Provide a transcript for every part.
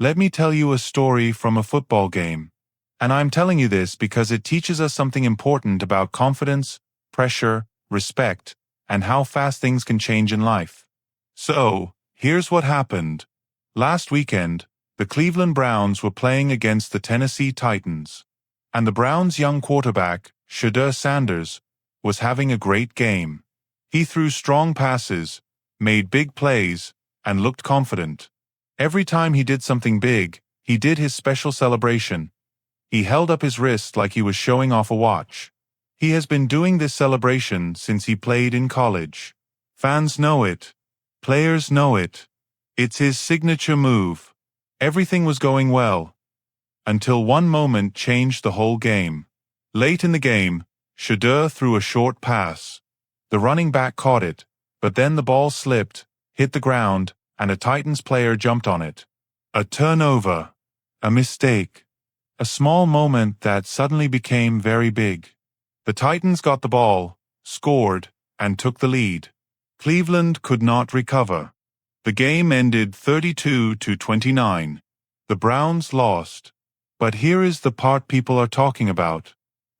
Let me tell you a story from a football game. And I'm telling you this because it teaches us something important about confidence, pressure, respect, and how fast things can change in life. So, here's what happened. Last weekend, the Cleveland Browns were playing against the Tennessee Titans. And the Browns' young quarterback, Shedeur Sanders, was having a great game. He threw strong passes, made big plays, and looked confident. Every time he did something big, he did his special celebration. He held up his wrist like he was showing off a watch. He has been doing this celebration since he played in college. Fans know it. Players know it. It's his signature move. Everything was going well. Until one moment changed the whole game. Late in the game, Shedeur threw a short pass. The running back caught it, but then the ball slipped, hit the ground, and a Titans player jumped on it. A turnover. A mistake. A small moment that suddenly became very big. The Titans got the ball, scored, and took the lead. Cleveland could not recover. The game ended 32-29. The Browns lost. But here is the part people are talking about.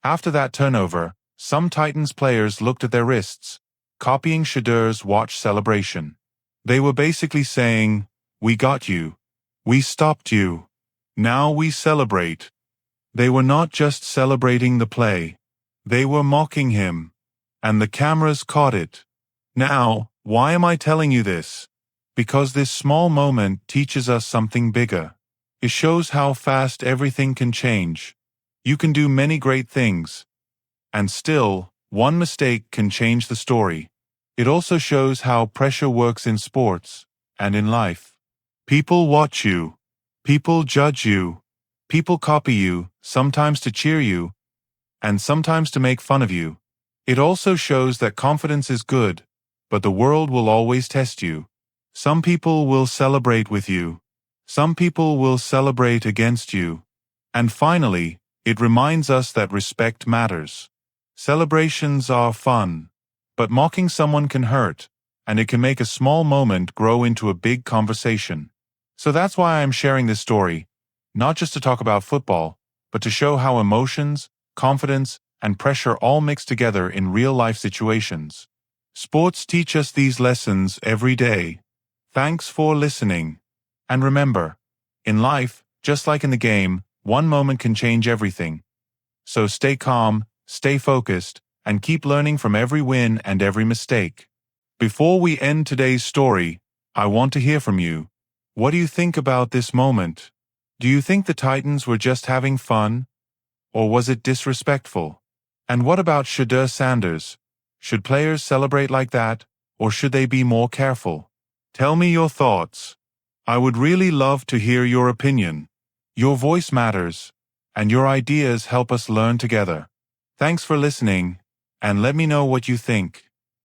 After that turnover, some Titans players looked at their wrists, copying Shedeur's watch celebration. They were basically saying, "We got you. We stopped you. Now we celebrate." They were not just celebrating the play. They were mocking him. And the cameras caught it. Now, why am I telling you this? Because this small moment teaches us something bigger. It shows how fast everything can change. You can do many great things. And still, one mistake can change the story. It also shows how pressure works in sports and in life. People watch you. People judge you. People copy you, sometimes to cheer you, and sometimes to make fun of you. It also shows that confidence is good, but the world will always test you. Some people will celebrate with you. Some people will celebrate against you. And finally, it reminds us that respect matters. Celebrations are fun. But mocking someone can hurt, and it can make a small moment grow into a big conversation. So that's why I'm sharing this story, not just to talk about football, but to show how emotions, confidence, and pressure all mix together in real-life situations. Sports teach us these lessons every day. Thanks for listening. And remember, in life, just like in the game, one moment can change everything. So stay calm, stay focused, and keep learning from every win and every mistake. Before we end today's story, I want to hear from you. What do you think about this moment? Do you think the Titans were just having fun? Or was it disrespectful? And what about Shedeur Sanders? Should players celebrate like that, or should they be more careful? Tell me your thoughts. I would really love to hear your opinion. Your voice matters, and your ideas help us learn together. Thanks for listening. And let me know what you think.